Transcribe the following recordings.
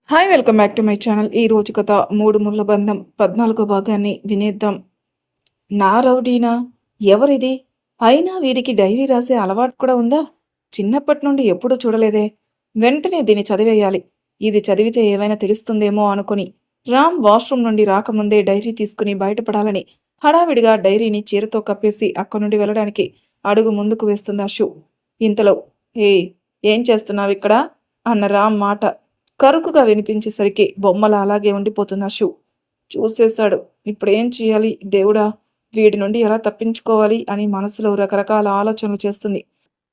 Hi welcome back to my channel. ఈ రోజు కథ మూడు ముళ్ళ బంధం 14వ భాగాన్ని వినేద్దాం. నా రౌడీనా? ఎవరిది? అయినా వీడికి డైరీ రాసే అలవాటు కూడా ఉందా? చిన్నప్పటి నుండి ఎప్పుడూ చూడలేదే. వెంటనే దీన్ని చదివేయాలి. ఇది చదివితే ఏమైనా తెలుస్తుందేమో అనుకుని రామ్ వాష్రూమ్ నుండి రాకముందే డైరీ తీసుకుని బయటపడాలని హడావిడిగా డైరీని చీరతో కప్పేసి అక్కడి నుండి వెళ్ళడానికి అడుగు ముందుకు వేస్తుంది అశు. ఇంతలో ఏయ్, ఏం చేస్తున్నావిక్కడ అన్న రామ్ మాట కరుకుగా వినిపించేసరికి బొమ్మల అలాగే ఉండిపోతుంది అశు. చూసేశాడు. ఇప్పుడేం చేయాలి దేవుడా, వీడి నుండి ఎలా తప్పించుకోవాలి అని మనసులో రకరకాల ఆలోచనలు చేస్తుంది.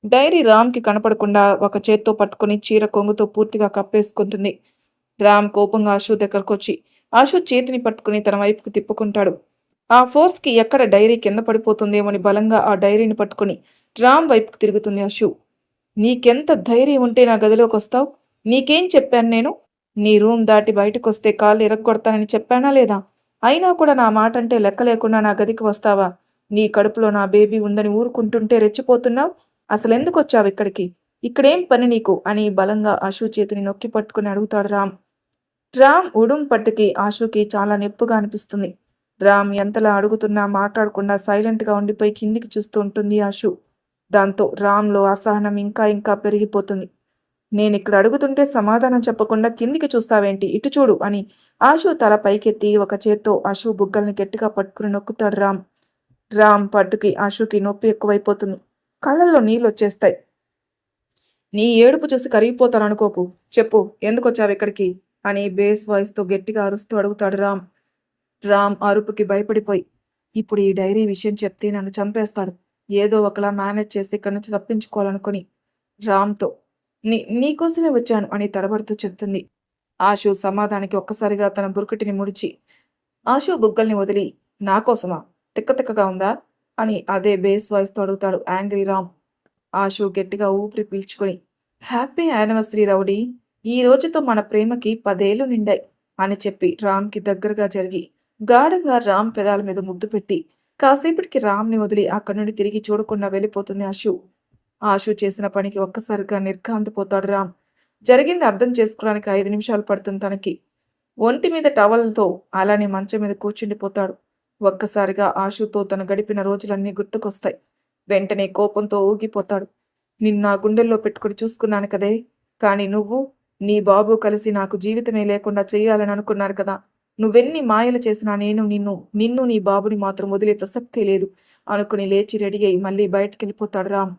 డైరీ రామ్కి కనపడకుండా ఒక చేత్తో పట్టుకుని చీర కొంగుతో పూర్తిగా కప్పేసుకుంటుంది. రామ్ కోపంగా అశు దగ్గరకొచ్చి అశు చేతిని పట్టుకుని తన వైపుకు తిప్పుకుంటాడు. ఆ ఫోర్స్కి ఎక్కడ డైరీ కింద పడిపోతుందేమోని బలంగా ఆ డైరీని పట్టుకుని రామ్ వైపుకు తిరుగుతుంది అశు. నీకెంత ధైర్యం ఉంటే నా గదిలోకి వస్తావు? నీకేం చెప్పాను నేను? నీ రూమ్ దాటి బయటకొస్తే కాళ్ళు ఇరగ్గొడతానని చెప్పానా లేదా? అయినా కూడా నా మాట అంటే లెక్క లేకుండా నా గదికి వస్తావా? నీ కడుపులో నా బేబీ ఉందని ఊరుకుంటుంటే రెచ్చిపోతున్నావు. అసలెందుకొచ్చావు ఇక్కడికి? ఇక్కడేం పని నీకు అని బలంగా ఆశు చేతిని నొక్కి పట్టుకుని అడుగుతాడు రామ్. రామ్ ఉడుం పట్టుకి ఆశుకి చాలా నొప్పిగా అనిపిస్తుంది. రామ్ ఎంతలా అడుగుతున్నా మాట్లాడకుండా సైలెంట్గా ఉండిపోయి కిందికి చూస్తూ ఉంటుంది ఆశు. దాంతో రామ్లో అసహనం ఇంకా ఇంకా పెరిగిపోతుంది. నేనిక్కడ అడుగుతుంటే సమాధానం చెప్పకుండా కిందికి చూస్తావేంటి? ఇటు చూడు అని ఆశు తల పైకెత్తి ఒక చేత్తో ఆశు బుగ్గల్ని గట్టిగా పట్టుకుని నొక్కుతాడు రామ్. రామ్ పట్టుకి ఆశుకి నొప్పి ఎక్కువైపోతుంది. కళ్ళల్లో నీళ్ళొచ్చేస్తాయి. నీ ఏడుపు చూసి కరిగిపోతాననుకోకు. చెప్పు, ఎందుకొచ్చావు ఇక్కడికి అని బేస్ వాయిస్తో గట్టిగా అరుస్తూ అడుగుతాడు రామ్. రామ్ అరుపుకి భయపడిపోయి, ఇప్పుడు ఈ డైరీ విషయం చెప్తే నన్ను చంపేస్తాడు. ఏదో ఒకలా మేనేజ్ చేసి ఇక్కడి నుంచి తప్పించుకోవాలనుకుని రామ్తో నీకోసమే వచ్చాను అని తడబడుతూ చెప్తుంది. ఆశు సమాధానికి ఒక్కసారిగా తన బురుకుటిని ముడిచి ఆశు బుగ్గల్ని వదిలి, నాకోసమా? తిక్కతిక్కగా ఉందా అని అదే బేస్ వాయిస్తో అడుగుతాడు యాంగ్రీ రామ్. ఆశు గట్టిగా ఊపిరి పీల్చుకొని, హ్యాపీ యానివర్సరీ రౌడీ, ఈ రోజుతో మన ప్రేమకి 10 ఏళ్లు నిండాయి అని చెప్పి రామ్కి దగ్గరగా జరిగి గాఢంగా రామ్ పెదాల మీద ముద్దు పెట్టి కాసేపటికి రామ్ని వదిలి అక్కడి నుండి తిరిగి చూడకుండా వెళ్ళిపోతుంది ఆశు. ఆశు చేసిన పనికి ఒక్కసారిగా నిర్ఘాంతపోతాడు రామ్. జరిగింది అర్థం చేసుకోవడానికి 5 నిమిషాలు పడుతుంది తనకి. ఒంటి మీద టవల్తో అలానే మంచం మీద కూర్చుండిపోతాడు. ఒక్కసారిగా ఆశుతో తను గడిపిన రోజులన్నీ గుర్తుకొస్తాయి. వెంటనే కోపంతో ఊగిపోతాడు. నిన్ను నా గుండెల్లో పెట్టుకుని చూసుకున్నాను కదే, కానీ నువ్వు, నీ బాబు కలిసి నాకు జీవితమే లేకుండా చెయ్యాలని అనుకున్నారు కదా. నువ్వెన్ని మాయలు చేసినా నేను నిన్ను నీ బాబుని మాత్రం వదిలే ప్రసక్తే లేదు అనుకుని లేచి రెడీ అయి మళ్ళీ బయటకెళ్ళిపోతాడు రామ్.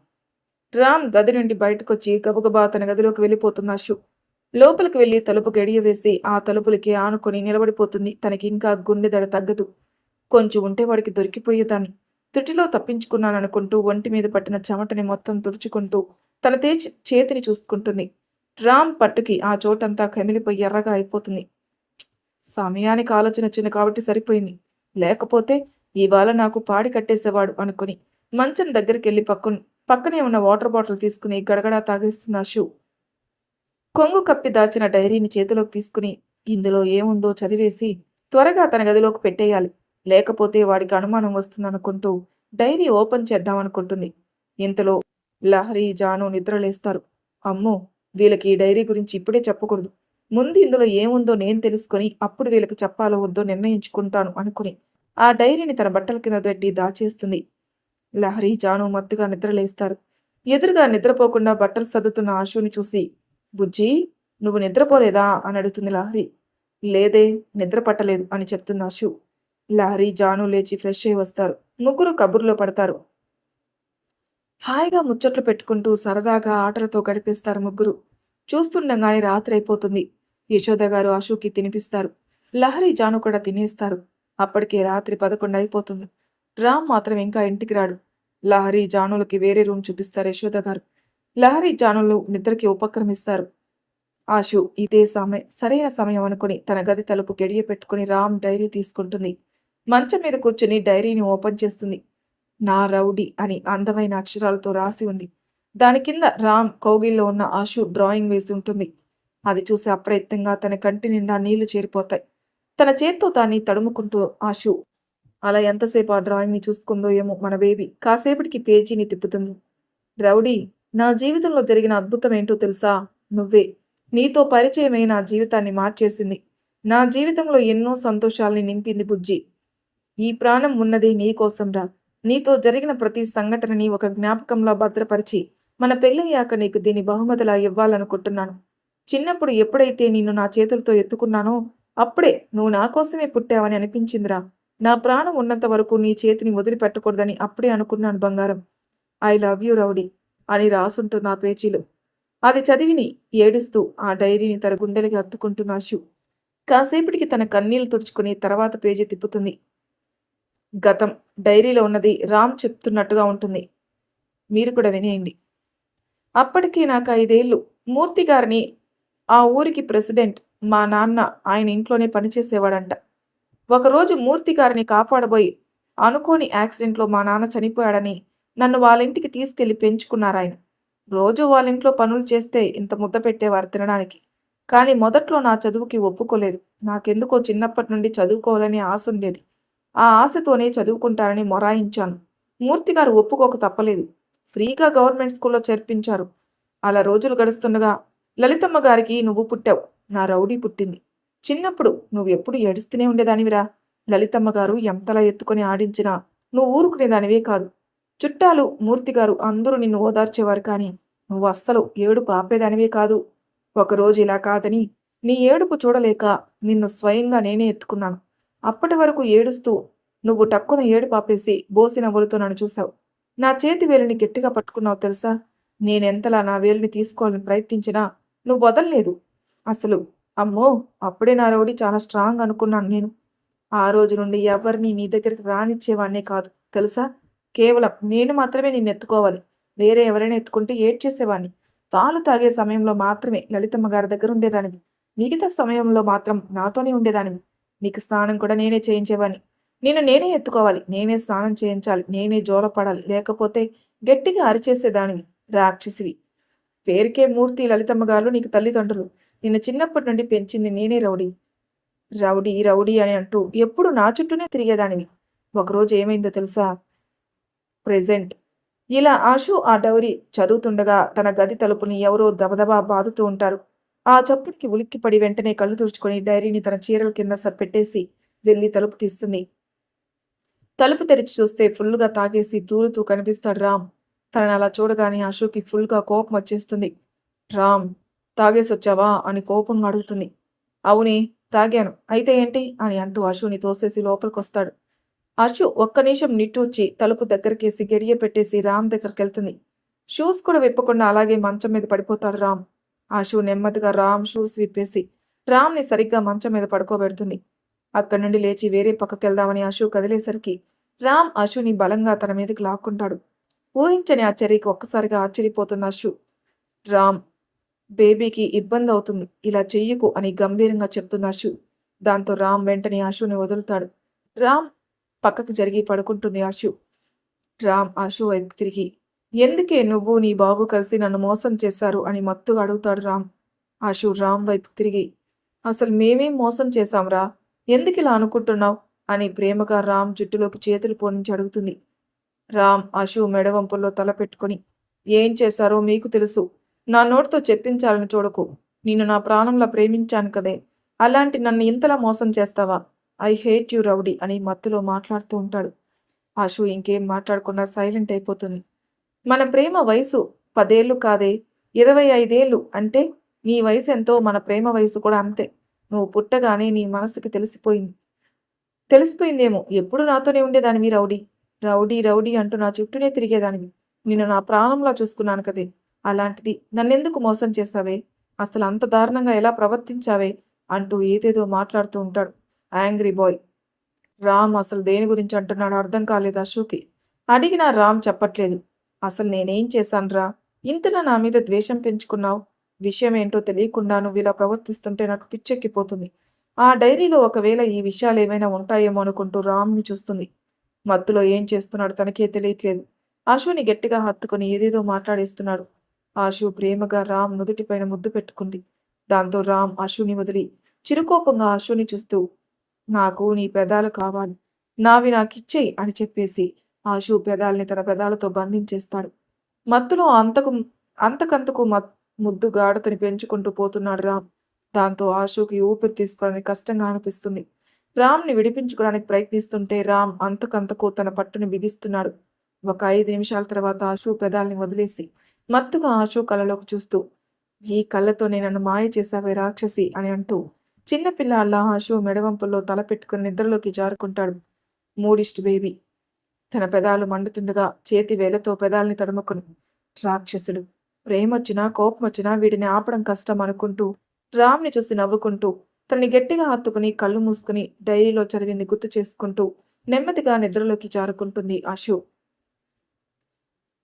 రామ్ గది నుండి బయటకొచ్చి గబగబా తన గదిలోకి వెళ్ళిపోతుంది అశు. లోపలికి వెళ్లి తలుపు గడియ వేసి ఆ తలుపులకి ఆనుకొని నిలబడిపోతుంది. తనకి ఇంకా గుండెదడ తగ్గదు. కొంచెం ఉంటే వాడికి దొరికిపోయేదాన్ని. తుటిలో తప్పించుకున్నాననుకుంటూ ఒంటి మీద పట్టిన చెమటని మొత్తం తుడుచుకుంటూ తన చేతిని చూసుకుంటుంది. రామ్ పట్టుకి ఆ చోటంతా కమిలిపోయి ఎర్రగా అయిపోతుంది. సమయానికి ఆలోచన వచ్చింది కాబట్టి సరిపోయింది. లేకపోతే ఇవాళ నాకు పాడి కట్టేసేవాడు అనుకుని మంచం దగ్గరికి వెళ్ళి పక్కనే ఉన్న వాటర్ బాటిల్ తీసుకుని గడగడా తాగేస్తుంది అశు. కొంగు కప్పి దాచిన డైరీని చేతిలోకి తీసుకుని ఇందులో ఏముందో చదివేసి త్వరగా తన గదిలోకి పెట్టేయాలి, లేకపోతే వాడికి అనుమానం వస్తుందనుకుంటూ డైరీ ఓపెన్ చేద్దామనుకుంటుంది. ఇంతలో లహరి, జాను నిద్రలేస్తారు. అమ్మో, వీళ్ళకి ఈ డైరీ గురించి ఇప్పుడే చెప్పకూడదు. ముందు ఇందులో ఏముందో నేను తెలుసుకొని అప్పుడు వీళ్ళకి చెప్పాలో వద్దో నిర్ణయించుకుంటాను అనుకుని ఆ డైరీని తన బట్టల కింద పెట్టి దాచేస్తుంది. లహరి, జాను మత్తుగా నిద్రలేస్తారు. ఎదురుగా నిద్రపోకుండా బట్టలు సర్దుతున్న ఆశుని చూసి, బుజ్జి, నువ్వు నిద్రపోలేదా అని అడుగుతుంది లహరి. లేదే, నిద్ర పట్టలేదు అని చెప్తుంది ఆశు. లహరి, జాను లేచి ఫ్రెష్ అయి వస్తారు. ముగ్గురు కబుర్లో పడతారు. హాయిగా ముచ్చట్లు పెట్టుకుంటూ సరదాగా ఆటలతో గడిపేస్తారు ముగ్గురు. చూస్తుండగానే రాత్రి అయిపోతుంది. యశోద గారు ఆశుకి తినిపిస్తారు. లహరి, జాను కూడా తినేస్తారు. అప్పటికే రాత్రి 11 అయిపోతుంది. రామ్ మాత్రం ఇంకా ఇంటికి రాడు. లహరి, జానులకి వేరే రూమ్ చూపిస్తారు యశోద గారు. లహరి, జానులు నిద్రకి ఉపక్రమిస్తారు. ఆశు ఇదే సరైన సమయం అనుకుని తన గది తలుపు గడియ పెట్టుకుని రామ్ డైరీ తీసుకుంటుంది. మంచం మీద కూర్చుని డైరీని ఓపెన్ చేస్తుంది. నా రౌడీ అని అందమైన అక్షరాలతో రాసి ఉంది. దాని కింద రామ్ కౌగిల్లో ఉన్న ఆశు డ్రాయింగ్ వేసి ఉంటుంది. అది చూసి అప్రయత్నంగా తన కంటి నిండా నీళ్లు చేరిపోతాయి. తన చేత్తో తాన్ని తడుముకుంటూ ఆశు అలా ఎంతసేపు ఆ డ్రాయింగ్ని చూసుకుందో ఏమో మన బేబీ కాసేపటికి పేజీని తిప్పుతుంది. రౌడీ, నా జీవితంలో జరిగిన అద్భుతం ఏంటో తెలుసా? నువ్వే. నీతో పరిచయమై నా జీవితాన్ని మార్చేసింది. నా జీవితంలో ఎన్నో సంతోషాల్ని నింపింది బుజ్జి. ఈ ప్రాణం ఉన్నది నీకోసంరా. నీతో జరిగిన ప్రతి సంఘటనని ఒక జ్ఞాపకంలా భద్రపరిచి, మన పెళ్ళయ్యాక నీకు దీన్ని బహుమతిలా ఇవ్వాలనుకుంటున్నాను. చిన్నప్పుడు ఎప్పుడైతే నిన్ను నా చేతులతో ఎత్తుకున్నానో, అప్పుడే నువ్వు నా కోసమే పుట్టావని అనిపించిందిరా. నా ప్రాణం ఉన్నంత వరకు నీ చేతిని వదిలిపెట్టకూడదని అప్పుడే అనుకున్నాను బంగారం. ఐ లవ్ యూ రౌడీ అని రాసుంటుంది ఆ పేజీలో. అది చదివిని ఏడుస్తూ ఆ డైరీని తన గుండెలకి హత్తుకుంటుంది ఆశు. కాసేపటికి తన కన్నీళ్లు తుడుచుకుని తర్వాత పేజీ తిప్పుతుంది. గతం డైరీలో ఉన్నది రామ్ చెప్తున్నట్టుగా ఉంటుంది. మీరు కూడా వినేయండి. అప్పటికి నాకు 5 ఏళ్ళు. మూర్తి గారిని ఆ ఊరికి ప్రెసిడెంట్ మా నాన్న ఆయన ఇంట్లోనే పనిచేసేవాడంట. ఒకరోజు మూర్తి గారిని కాపాడబోయి అనుకోని యాక్సిడెంట్లో మా నాన్న చనిపోయాడని నన్ను వాళ్ళింటికి తీసుకెళ్లి పెంచుకున్నారాయన. రోజు వాళ్ళింట్లో పనులు చేస్తే ఇంత ముద్ద పెట్టేవారు తినడానికి. కానీ మొదట్లో నా చదువుకి ఒప్పుకోలేదు. నాకెందుకో చిన్నప్పటి నుండి చదువుకోవాలని ఆశ ఉండేది. ఆ ఆశతోనే చదువుకుంటారని మొరాయించాను. మూర్తిగారు ఒప్పుకోక తప్పలేదు. ఫ్రీగా గవర్నమెంట్ స్కూల్లో చేర్పించారు. అలా రోజులు గడుస్తుండగా లలితమ్మ గారికి నువ్వు పుట్టావు. నా రౌడీ పుట్టింది. చిన్నప్పుడు నువ్వెప్పుడు ఏడుస్తూనే ఉండేదానివిరా. లలితమ్మ గారు ఎంతలా ఎత్తుకొని ఆడించినా నువ్వు ఊరుకునేదానివే కాదు. చుట్టాలు, మూర్తిగారు అందరూ నిన్ను ఓదార్చేవారు కానీ నువ్వు అస్సలు ఏడుపు ఆపేదానివే కాదు. ఒకరోజు ఇలా కాదని నీ ఏడుపు చూడలేక నిన్ను స్వయంగా నేనే ఎత్తుకున్నాను. అప్పటి వరకు ఏడుస్తూ నువ్వు టక్కున ఏడుపు ఆపేసి బోసి నవ్వులతో నన్ను చూశావు. నా చేతి వేలిని గట్టిగా పట్టుకున్నావు తెలుసా. నేనెంతలా నా వేలిని తీసుకోవాలని ప్రయత్నించినా నువ్వు వదల్లేదు. అసలు అమ్మో, అప్పుడే నా రౌడీ చాలా స్ట్రాంగ్ అనుకున్నాను నేను. ఆ రోజు నుండి ఎవరిని నీ దగ్గరికి రానిచ్చేవాణ్ణే కాదు తెలుసా. కేవలం నేను మాత్రమే నిన్ను ఎత్తుకోవాలి. వేరే ఎవరైనా ఎత్తుకుంటే ఏడ్చేసేవాణ్ణి. పాలు తాగే సమయంలో మాత్రమే లలితమ్మ గారి దగ్గర ఉండేదానివి. మిగతా సమయంలో మాత్రం నాతోనే ఉండేదానివి. నీకు స్నానం కూడా నేనే చేయించేవాణ్ణి. నిన్ను నేనే ఎత్తుకోవాలి, నేనే స్నానం చేయించాలి, నేనే జోలపడాలి. లేకపోతే గట్టిగా అరిచేసేదానివి. రాక్షసివి. పేరుకే మూర్తి లలితమ్మ గారు నీకు తల్లిదండ్రులు. నిన్ను చిన్నప్పటి నుండి పెంచింది నేనే రౌడీ. రౌడీ రౌడీ అని అంటూ ఎప్పుడు నా చుట్టూనే తిరిగేదానివి. ఒకరోజు ఏమైందో తెలుసా. ప్రెజెంట్ ఇలా ఆశు ఆ డౌరీ చదువుతుండగా తన గది తలుపుని ఎవరో దబదబా బాదుతూ ఉంటారు. ఆ చప్పుడుకి ఉలిక్కిపడి వెంటనే కళ్ళు తుడుచుకొని డైరీని తన చీరల కింద పెట్టేసి వెళ్ళి తలుపు తీస్తుంది. తలుపు తెరిచి చూస్తే ఫుల్గా తాగేసి తూలుతూ కనిపిస్తాడు రామ్. తనని అలా చూడగానే ఆశుకి ఫుల్గా కోపం వచ్చేస్తుంది. రామ్, తాగేసొచ్చావా అని కోపంగా అడుగుతుంది. అవునే, తాగాను. అయితే ఏంటి అని అంటూ అశుని తోసేసి లోపలికొస్తాడు. అశు ఒక్క నిమిషం నిట్టూర్చి తలుపు దగ్గరకేసి గడియ పెట్టేసి రామ్ దగ్గరకెళ్తుంది. షూస్ కూడా విప్పకుండా అలాగే మంచం మీద పడిపోతాడు రామ్. అశు నెమ్మదిగా రామ్ షూస్ విప్పేసి రామ్ని సరిగ్గా మంచం మీద పడుకోబెడుతుంది. అక్కడి నుండి లేచి వేరే పక్కకెళ్దామని అశు కదిలేసరికి రామ్ అశుని బలంగా తన మీదకి లాక్కుంటాడు. ఊహించని ఆ చర్యకి ఒక్కసారిగా ఆశ్చర్యపోతున్న అశు, రామ్, బేబీకి ఇబ్బంది అవుతుంది, ఇలా చెయ్యకు అని గంభీరంగా చెప్తున్న అశు. దాంతో రామ్ వెంటనే అశుని వదులుతాడు. రామ్ పక్కకు జరిగి పడుకుంటుంది అశు. రామ్ అశు వైపు తిరిగి, ఎందుకే నువ్వు నీ బాబు కలిసి నన్ను మోసం చేశారు అని మత్తుగా అడుగుతాడు రామ్. అశు రామ్ వైపు తిరిగి, అసలు మేమేం మోసం చేశాంరా, ఎందుకిలా అనుకుంటున్నావు అని ప్రేమగా రామ్ జుట్టులోకి చేతులు పోనించి అడుగుతుంది. రామ్ అశు మెడవంపుల్లో తల పెట్టుకుని, ఏం చేశారో మీకు తెలుసు. నా నోటితో చెప్పించాలని చూడకు. నిన్ను నా ప్రాణంలా ప్రేమించాను కదే, అలాంటి నన్ను ఇంతలా మోసం చేస్తావా. ఐ హేట్ యూ రౌడీ అని మత్తులో మాట్లాడుతూ ఉంటాడు. అశు ఇంకేం మాట్లాడకుండా సైలెంట్ అయిపోతుంది. మన ప్రేమ వయసు 10 ఏళ్ళు కాదే, 25 ఏళ్ళు. అంటే నీ వయసు ఎంతో మన ప్రేమ వయసు కూడా అంతే. నువ్వు పుట్టగానే నీ మనసుకి తెలిసిపోయిందేమో. ఎప్పుడు నాతోనే ఉండేదానివి రౌడీ. రౌడీ రౌడీ అంటూ నా చుట్టూనే తిరిగేదానివి. నిన్ను నా ప్రాణంలా చూసుకున్నాను కదే, అలాంటిది నన్నెందుకు మోసం చేస్తావే, అసలు అంత దారుణంగా ఎలా ప్రవర్తించావే అంటూ ఏదేదో మాట్లాడుతూ ఉంటాడు యాంగ్రీ బాయ్. రామ్ అసలు దేని గురించి అంటున్నాడో అర్థం కాలేదు అశుకి. అడిగినా రామ్ చెప్పట్లేదు. అసలు నేనేం చేశానురా, ఇంతలా నా మీద ద్వేషం పెంచుకున్నావు. విషయం ఏంటో తెలియకుండా నువ్వు ఇలా ప్రవర్తిస్తుంటే నాకు పిచ్చెక్కిపోతుంది. ఆ డైరీలో ఒకవేళ ఈ విషయాలు ఏమైనా ఉంటాయేమో అనుకుంటూ రామ్ని చూస్తుంది. మత్తులో ఏం చేస్తున్నాడు తనకే తెలియట్లేదు. అశుని గట్టిగా హత్తుకొని ఏదేదో మాట్లాడేస్తున్నాడు. ఆశు ప్రేమగా రామ్ నుదుటిపైన ముద్దు పెట్టుకుంది. దాంతో రామ్ అశుని వదిలి చిరుకోపంగా అశుని చూస్తూ, నాకు నీ పెదాలు కావాలి, నావి నాకిచ్చేయి అని చెప్పేసి ఆశు పెదాల్ని తన పెదాలతో బంధించేస్తాడు. మత్తులో అంతకంతకు ముద్దు గాఢతని పెంచుకుంటూ పోతున్నాడు రామ్. దాంతో ఆశుకి ఊపిరి తీసుకోవడానికి కష్టంగా అనిపిస్తుంది. రామ్ని విడిపించుకోవడానికి ప్రయత్నిస్తుంటే రామ్ అంతకంతకు తన పట్టుని బిగిస్తున్నాడు. ఒక 5 నిమిషాల తర్వాత ఆశు పెదాల్ని వదిలేసి మత్తుగా ఆశు కళ్ళలోకి చూస్తూ, ఈ కళ్ళతోనే నన్ను మాయ చేశావే రాక్షసి అని అంటూ చిన్నపిల్ల ఆశు మెడవంపుల్లో తల పెట్టుకుని నిద్రలోకి జారుకుంటాడు. మూడిస్ట్ బేబీ. తన పెదాలు మండుతుండగా చేతి వేలతో పెదాల్ని తడుముకుని, రాక్షసుడు, ప్రేమొచ్చినా కోపమొచ్చినా వీడిని ఆపడం కష్టం అనుకుంటూ రామ్ని చూసి నవ్వుకుంటూ తనని గట్టిగా హత్తుకుని కళ్ళు మూసుకుని డైరీలో చదివింది గుర్తు చేసుకుంటూ నెమ్మదిగా నిద్రలోకి జారుకుంటుంది ఆశు.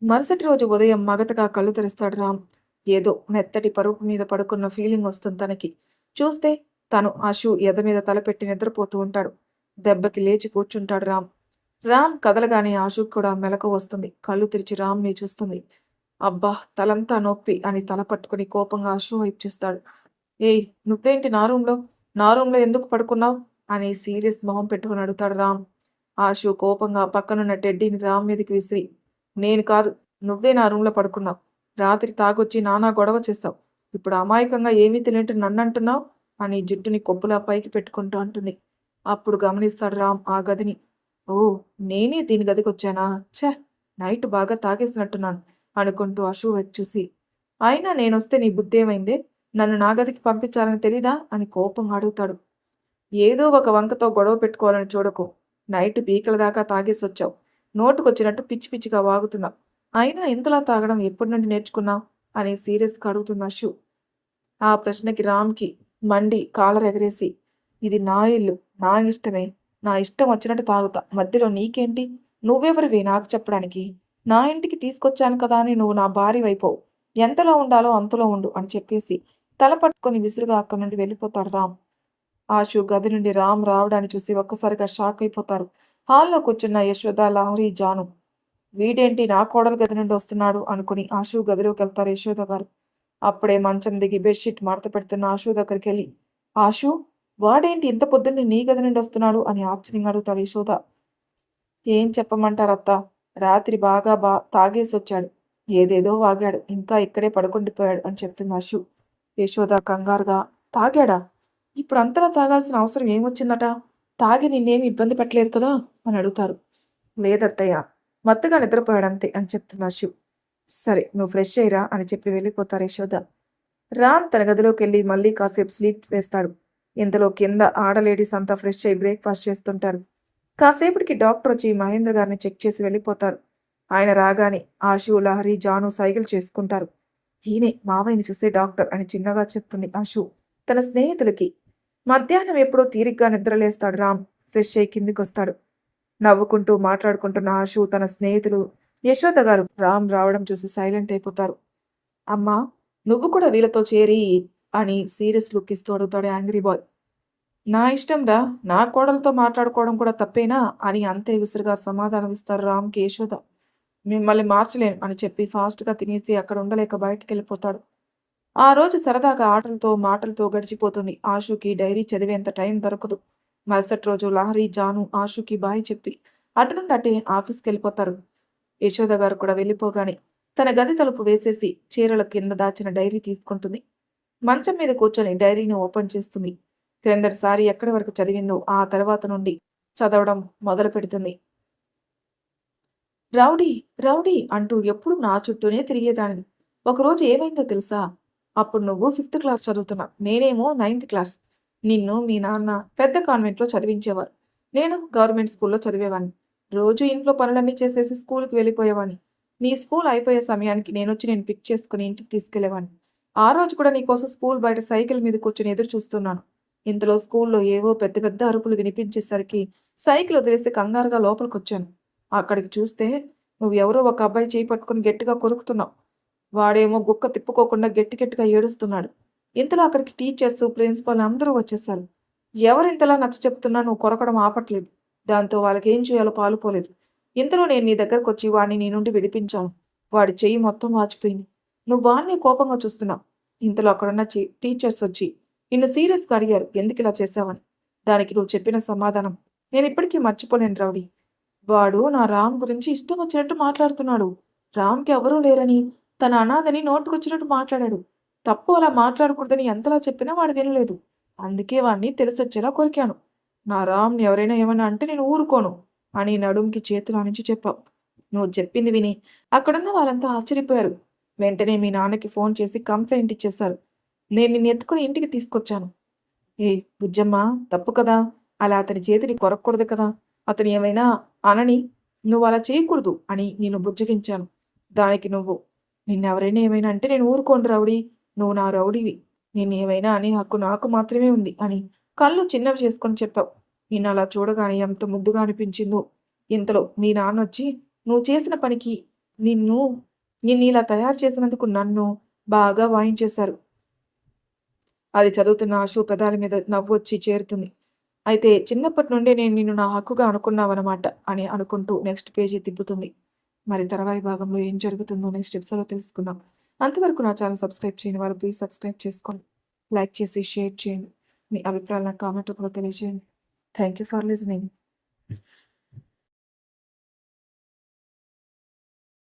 మరుసటి రోజు ఉదయం మగతగా కళ్ళు తెరుస్తాడు రామ్. ఏదో మెత్తటి పరుపు మీద పడుకున్న ఫీలింగ్ వస్తుంది తనకి. చూస్తే తను ఆశు ఎద మీద తలపెట్టి నిద్రపోతూ ఉంటాడు. దెబ్బకి లేచి కూర్చుంటాడు రామ్. రామ్ కదలగానే ఆశుకు కూడా మెలకు వస్తుంది. కళ్ళు తెరిచి రామ్ని చూస్తుంది. అబ్బా, తలంతా నొప్పి అని తల పట్టుకుని కోపంగా ఆశు వైపు చూస్తాడు. ఏయ్, నువ్వేంటి నా రూమ్లో ఎందుకు పడుకున్నావు అని సీరియస్ మొహం పెట్టుకుని అడుగుతాడు రామ్. ఆశు కోపంగా పక్కనున్న టెడ్డీని రామ్ మీదకి విసిరి, నేను కాదు, నువ్వే నా రూమ్లో పడుకున్నావు. రాత్రి తాగొచ్చి నానా గొడవ చేస్తావు. ఇప్పుడు అమాయకంగా ఏమీ తెలియట్టు నన్ను అంటున్నావు అని జుట్టుని కొప్పులా పైకి పెట్టుకుంటూ అంటుంది. అప్పుడు గమనిస్తాడు రామ్ ఆ గదిని. ఓ, నేనే దీని గదికి వచ్చానా? ఛే, నైట్ బాగా తాగేసినట్టున్నాను అనుకుంటూ ఆశు వైపు చూసి, అయినా నేనొస్తే నీ బుద్ధి ఏమైందే? నన్ను నా గదికి పంపించాలని తెలీదా అని కోపంగా అడుగుతాడు. ఏదో ఒక వంకతో గొడవ పెట్టుకోవాలని చూడకు. నైట్ పీకల దాకా తాగేసొచ్చావు. నోటుకొచ్చినట్టు పిచ్చి పిచ్చిగా వాగుతున్నావు. అయినా ఇంతలా తాగడం ఎప్పటి నుండి నేర్చుకున్నావు అని సీరియస్గా అడుగుతుంది అశు. ఆ ప్రశ్నకి రామ్కి మండి కాలర్ ఎగరేసి, ఇది నా ఇల్లు, నా ఇష్టమే, నా ఇష్టం వచ్చినట్టు తాగుతా, మధ్యలో నీకేంటి? నువ్వెవరివి నాకు చెప్పడానికి? నా ఇంటికి తీసుకొచ్చాను కదా అని నువ్వు నా భార్య వైపోవు. ఎంతలో ఉండాలో అంతలో ఉండు అని చెప్పేసి తల పట్టుకొని విసురుగా అక్కడి నుండి వెళ్ళిపోతాడు రామ్. ఆశు గది నుండి రామ్ రావడాన్ని చూసి ఒక్కసారిగా షాక్ అయిపోతారు. హాల్లో కూర్చున్న యశోద, లహరి, జాను. వీడేంటి నా కోడలు గది నుండి వస్తున్నాడు అనుకుని ఆశు గదిలోకి వెళ్తారు యశోద గారు. అప్పుడే మంచం దిగి బెడ్షీట్ మడత పెడుతున్న ఆశు దగ్గరికి వెళ్ళి, ఆశు, వాడేంటి ఇంత పొద్దున్నే నీ గది నుండి వస్తున్నాడు అని ఆశ్చర్యంగా అడుగుతాడు యశోద. ఏం చెప్పమంటారత్తా, రాత్రి బాగా తాగేసి వచ్చాడు. ఏదేదో వాగాడు. ఇంకా ఇక్కడే పడుకుండిపోయాడు అని చెప్తుంది ఆశు. యశోద కంగారుగా, తాగాడా? ఇప్పుడు అంతలా తాగాల్సిన అవసరం ఏమొచ్చిందట? తాగి నిన్నేమి ఇబ్బంది పెట్టలేదు కదా అని అడుగుతారు. లేదత్తయ్య, మత్తుగా నిద్రపోయాడంతే అని చెప్తుంది ఆశు. సరే, నువ్వు ఫ్రెష్ అయ్యిరా అని చెప్పి వెళ్ళిపోతారు యశోద. రామ్ తన గదిలోకి వెళ్ళి మళ్ళీ కాసేపు స్లీప్ వేస్తాడు. ఇంతలో కింద లేడీస్ అంతా ఫ్రెష్ అయ్యి బ్రేక్ఫాస్ట్ చేస్తుంటారు. కాసేపటికి డాక్టర్ వచ్చి మహేంద్ర గారిని చెక్ చేసి వెళ్ళిపోతారు. ఆయన రాగానే ఆశు, లహరి, జాను సైకిల్ చేసుకుంటారు. ఈయనే మావయ్యని చూసే డాక్టర్ అని చిన్నగా చెప్తుంది ఆశు తన స్నేహితులకి. మధ్యాహ్నం ఎప్పుడో తీరిగ్గా నిద్రలేస్తాడు రామ్. ఫ్రెష్ అయ్యి కిందికి వస్తాడు. నవ్వుకుంటూ మాట్లాడుకుంటున్న ఆశు, తన స్నేహితులు, యశోద గారు రామ్ రావడం చూసి సైలెంట్ అయిపోతారు. అమ్మా, నువ్వు కూడా వీళ్ళతో చేరి అని సీరియస్ లుక్ ఇస్తూ అడుగుతాడు యాంగ్రీ బాయ్. నా ఇష్టం రా, నా కోడలతో మాట్లాడుకోవడం కూడా తప్పేనా అని అంతే విసురుగా సమాధానం ఇస్తారు రామ్కి యశోద. మిమ్మల్ని మార్చలేను అని చెప్పి ఫాస్ట్గా తినేసి అక్కడ ఉండలేక బయటికి వెళ్ళిపోతాడు. ఆ రోజు సరదాగా ఆటలతో మాటలతో గడిచిపోతుంది. ఆశుకి డైరీ చదివేంత టైం దొరకదు. మరుసటి రోజు లహరి, జాను ఆశుకి బాయ్ చెప్పి అటు నుండి అటే ఆఫీస్కి వెళ్ళిపోతారు. యశోద గారు కూడా వెళ్ళిపోగానే తన గది తలుపు వేసేసి చీరల కింద దాచిన డైరీ తీసుకుంటుంది. మంచం మీద కూర్చొని డైరీని ఓపెన్ చేస్తుంది. క్రిందటిసారి ఎక్కడి వరకు చదివిందో ఆ తర్వాత నుండి చదవడం మొదలు పెడుతుంది. రౌడీ, రౌడీ అంటూ ఎప్పుడు నా చుట్టూనే తిరిగేదానివి. ఒకరోజు ఏమైందో తెలుసా? అప్పుడు నువ్వు 5th క్లాస్ చదువుతున్నావు, నేనేమో 9th క్లాస్. నిన్ను మీ నాన్న పెద్ద కాన్వెంట్లో చదివించేవారు. నేను గవర్నమెంట్ స్కూల్లో చదివేవాడిని. రోజు ఇంట్లో పనులన్నీ చేసేసి స్కూల్కి వెళ్ళిపోయేవాడిని. నీ స్కూల్ అయిపోయే సమయానికి నేనొచ్చి నేను పిక్ చేసుకుని ఇంటికి తీసుకెళ్లేవాడిని. ఆ రోజు కూడా నీకోసం స్కూల్ బయట సైకిల్ మీద కూర్చొని ఎదురు చూస్తున్నాను. ఇంతలో స్కూల్లో ఏవో పెద్ద పెద్ద అరుపులు వినిపించేసరికి సైకిల్ వదిలేసి కంగారుగా లోపలికొచ్చాను. అక్కడికి చూస్తే నువ్వెవరో ఒక అబ్బాయి చేయి పట్టుకుని గట్టిగా కొరుకుతున్నావు. వాడేమో గుక్క తిప్పుకోకుండా గట్టి గట్టిగా ఏడుస్తున్నాడు. ఇంతలో అక్కడికి టీచర్స్, ప్రిన్సిపల్ అందరూ వచ్చేసారు. ఎవరింతలా నచ్చ చెప్తున్నా నువ్వు కొరకడం ఆపట్లేదు. దాంతో వాళ్ళకేం చేయాలో పాలుపోలేదు. ఇంతలో నేను నీ దగ్గరకు వచ్చి వాడిని నీ నుండి విడిపించాను. వాడి చెయ్యి మొత్తం వాచిపోయింది. నువ్వు వాడిని కోపంగా చూస్తున్నావు. ఇంతలో అక్కడున్న టీచర్స్ వచ్చి నిన్ను సీరియస్గా అడిగారు ఎందుకు ఇలా చేశావని. దానికి నువ్వు చెప్పిన సమాధానం నేను ఇప్పటికీ మర్చిపోలేను రౌడీ. వాడు నా రామ్ గురించి ఇష్టం వచ్చినట్టు మాట్లాడుతున్నాడు. రామ్కి ఎవరూ లేరని, తన అనాథని నోటుకొచ్చినట్టు మాట్లాడాడు. తప్పు అలా మాట్లాడకూడదని ఎంతలా చెప్పినా వాడు వినలేదు. అందుకే వాడిని తెలిసొచ్చేలా కొరికాను. నా రామ్‌ని ఎవరైనా ఏమన్నా అంటే నేను ఊరుకోను అని నడుంకి చేతులు ఆనించి చెప్పావు. నువ్వు చెప్పింది విని అక్కడున్న వాళ్ళంతా ఆశ్చర్యపోయారు. వెంటనే మీ నాన్నకి ఫోన్ చేసి కంప్లెయింట్ ఇచ్చేశారు. నేను నిన్ను ఎత్తుకొని ఇంటికి తీసుకొచ్చాను. ఏయ్! బుజ్జమ్మ తప్పు కదా! అలా అతని చేతిని కొరక్కూడదు కదా! అతను ఏమైనా అనని, నువ్వలా చేయకూడదు అని నిన్ను బుజ్జగించాను. దానికి నువ్వు, నిన్నెవరైనా ఏమైనా అంటే నేను ఊరుకోను రౌడీ. నువ్వు నా రౌడీవి. నిన్నేమైనా అనే హక్కు నాకు మాత్రమే ఉంది అని కళ్ళు చిన్నవి చేసుకొని చెప్పావు. నిన్నలా చూడగానే ఎంత ముద్దుగా అనిపించిందో. ఇంతలో మీ నాన్నొచ్చి నువ్వు చేసిన పనికి నిన్ను నిన్నిలా తయారు చేసినందుకు నన్ను బాగా వాయించేశారు. అది చదువుతున్న ఆషు పెదాల మీద నవ్వొచ్చి చేరుతుంది. అయితే చిన్నప్పటి నుండే నేను నిన్ను నా హక్కుగా అనుకున్నావనమాట అని అనుకుంటూ నెక్స్ట్ పేజీ తిప్పుతుంది. మరి తర్వాయి భాగంలో ఏం జరుగుతుందో నెక్స్ట్ ఎపిసోడ్‌లో తెలుసుకుందాం. అంతవరకు నా ఛానల్ సబ్స్క్రైబ్ చేయని వారు ప్లీజ్ సబ్స్క్రైబ్ చేసుకోండి. లైక్ చేసి షేర్ చేయండి. మీ అభిప్రాయాలు నాకు కామెంట్ రూపంలో తెలియజేయండి. Thank you for listening.